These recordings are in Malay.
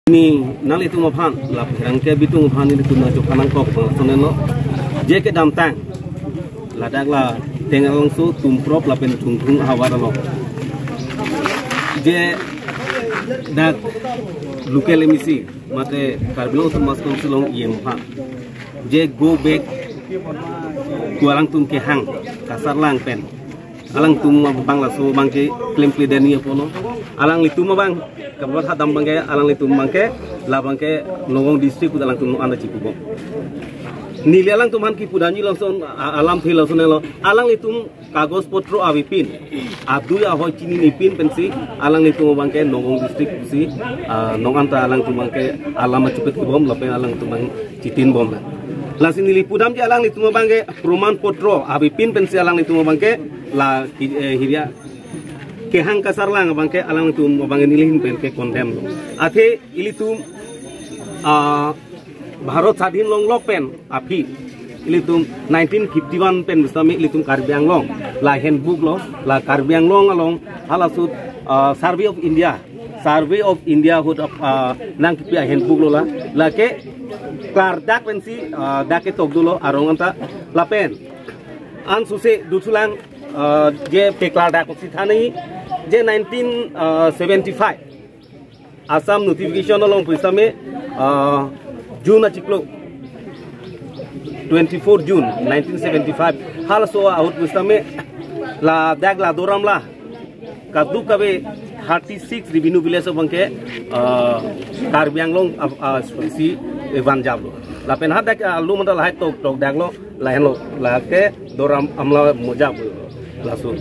Ni nal itu ngaphan la rangke bitu ngaphan ini tuna jo kanang kok sonen lo je ke dam tang la dak la tengal longsu tumprop la pen tungtung hawara lo je dak local emisi mate karbilo to mas konsilong yem ha je go back kualang tum ke hang kasar lang pen alang tum bang la so bangke klaim pledani apono alang litu ma bang kabar hadam bangke alang litu bangke la bangke nongong district alang tum anda cipubo nili alang tum han ki pudani langsung alam thi langsung lo alang litu kagos potro avipin adu ya ho chini nipin pensi alang litu bangke nongong district si nong anta alang tum bangke alam cepet bom lape alang tum bang citin bom lasin nili pudam ji alang litu bangke proman potro avipin pensi alang litu bangke la hiria ke hang kasar lang bangke alang tu bangke nilihin pen ke condemn lo athe ilitum Bharat Sadhin long lok pen api ilitum 1951 pen bustami ilitum Karbiang long la handbook lo la Karbiang long along halasut Survey of India hut nang kipi handbook lo la ke klar dak pensi dak ke tok dulo arong anta la pen an suse dutulang je peklar dak si thani je 1975 Assam notification along prisame June achiklo 24 June 1975 hal so out prisame la dak la doram la kadu kabe 36 revenue village bangke Karbiang long si van jablo la pen hat dak lu mandal hai tok dak lo la hen lo la ke doram amla mojab lasu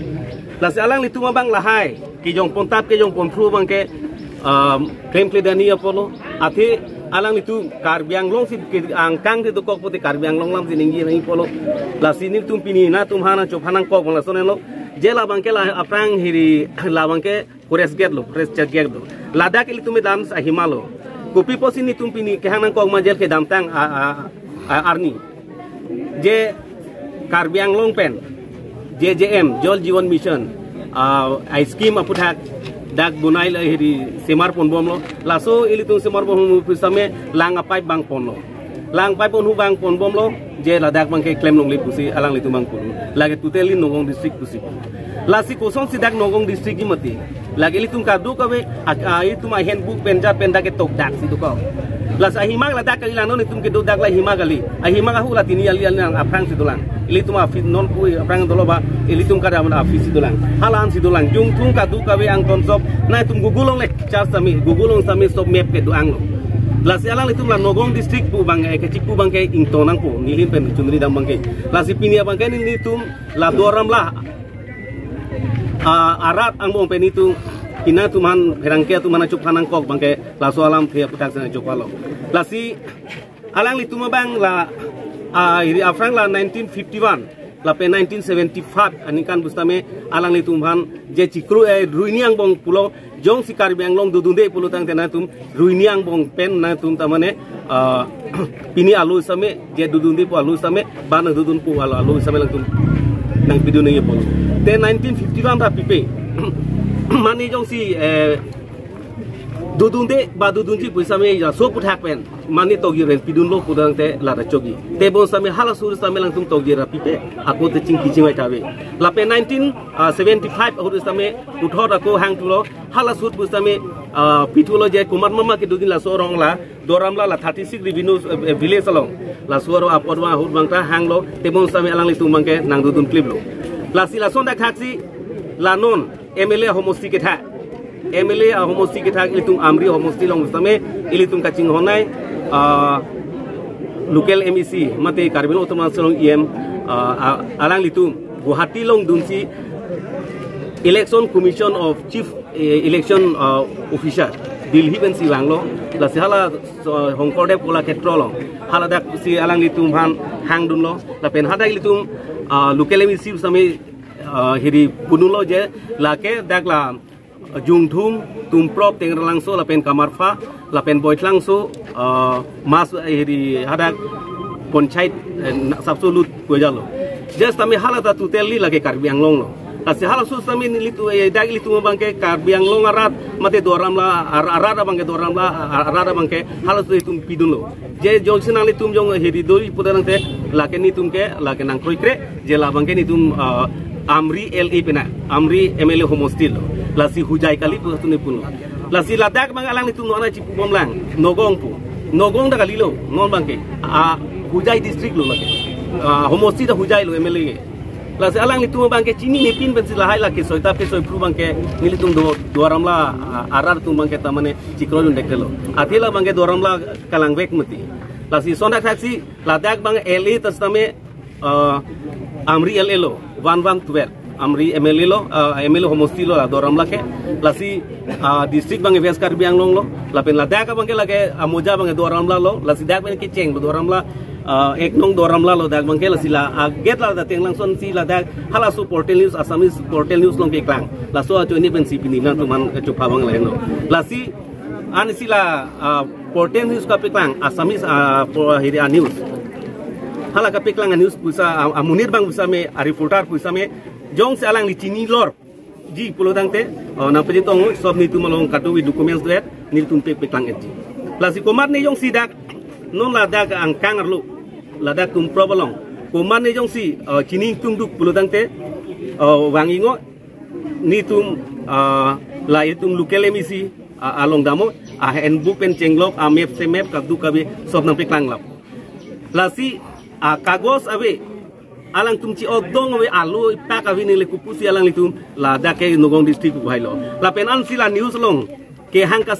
las alang litu mabang lahai ki jong pontap ke jong ponpru bang ke claim pledani apolo ati alang litu Karbiang long si angkang ti kok poti Karbiang long lam sininggi nai polo lasini tum pini na tum hana chop hanang kok la sonen lo jela bang ke la aprang hiri la bang ke kores get lo kores chat get lo lada ke litu me dam sa himalo kopi posini tum pini ke hanang kok ma jel ke dam tang arni je Karbiang long pen JJM Jol Jiwan Mission scheme aputhak dak bunai la hiri semar pon bom lo laso ilitung semar bom pisame lang apai bang pon lo lang pai pon hu bang pon bom lo je la dak bang ke claim long li pusi alang litu bang pun lagi tuteli nongong district pusi lasi kosong sidak nongong district mati lagi litung kadu kabe itu ma handbook penja penda ke tok dak situ ko las ahimag la dak ilano nitum ke do dak la himagali ahimag hu la tini ali nang aprang situlang ilitum afid non pu aprang doloba ilitum kada man afid situlang halan situlang jung tung kadu kabe ang konsop na tum gugulong le char sami gugulong sami stop map ke do anglo las alang litum la nogong district pu bang ke cikpu bang ke ingtonang pu nilin pen chundri dam bang ke las pinia bang ke nitum la doram la arat ang bong pen itu ina tuman herangke tuman acup hanang kok bangke laso alam thia putak sana copalo lasi alang litu mabang la iri afrang la 1951 la pe 1975 anikan bustame alang litu man je cikru ruiniang bong pulo jong si Karbiang long dudunde pulo tang tena tum ruiniang bong pen na tum tamane pini alu same je dudunde pu alu same bana dudun pu alu same lang tum nang pidune ye polo te 1951 ra pipe mani jong si dudunde ba dudunji puisa me ya so puthak pen mani togi ren pidun lo pudang te la chogi te bon same hala sur same langsung togi ra pipe aku te ching kiching tabe la pe 1975 aku same uthor aku hang tulo hala sur puisa me pitulo je kumar mama ke dudin la sorong la doram la 36 revenue village along la suaro apodwa hur bangta hang lo te bon same alang litu mangke nang dudun clip lo la sila sonda khaksi la non MLA homosti ke tha MLA homosti ke tha ilitung amri homosti long same ilitung kaching honai local MEC mate Karbilo Utama Solong EM alang litung Guwahati long dunsi election commission of chief election officer Delhi ben si wanglo la sihala hongkorde pola ketrolo hala dak si alang litung han hang dun lo la pen hada litung local MEC same hiri punulo je lake dakla jungthum tumprop teng langso lapen kamarfa lapen boit langso mas hiri hadak ponchait sabsulut kojalo just tami halata tuteli lake Karbiang long lo Lasi halas susami nilitu dag litu bangke Karbiang long arat mate doram la arada bangke doram la arada bangke halas itu pidun lo. Je jong sinang litum jong heri doi pudarang te laken nitum ke laken ang kroikre je la bangke nitum Amri LE pena Amri MLA homostil lo. Lasi hujai kali tu satu nipun lo. Lasi ladak bang alang nitum nona cipu bomlang nogong da kali lo non bangke hujai district lo lagi homostil da hujai lo MLA. Lasi alang litu bangke cini nipin pensila hai laki soita pe soi pru bangke nilitum do ramla arar tum bangke tamane cikrolun dekelo atila bangke do ramla kalang vek mati lasi sondak taxi ladak bang LE tastame Amri LE lo 1112 Amri MLA lo MLA homostilo la do ramla ke lasi district bangke ves Karbiang long lo lapen ladak bangke lage amoja bangke do ramla lo lasi dak bangke ceng do ramla ek nong doram la lo dag bangke la sila get la dateng langsung sila dag halasu portal news Assamese portal news long ke klang la so ajo ini pensi pini na tuman chupa bang lain lo la si an sila portal news ka klang Assamese hiri news hala ka klang news pusa amunir bang pusa me reporter pusa me jong se alang li chini lor ji pulo dang te na pe tong sob ni tumalong katu wi documents duet ni tum pe klang et la si komat ni jong sidak non la dag ang kangar lo ladak tum probalong kuman ni jong si cining tum duk puludang te wangingo ni tum la itum lukele misi along damo en book pen cenglok map se map ka du kabe sob nang peklang lap lasi kagos abe alang tum ci odong we alu pak avi ni le kupusi alang litum ladak ke nogong district ku hailo la penan sila news long ke hangka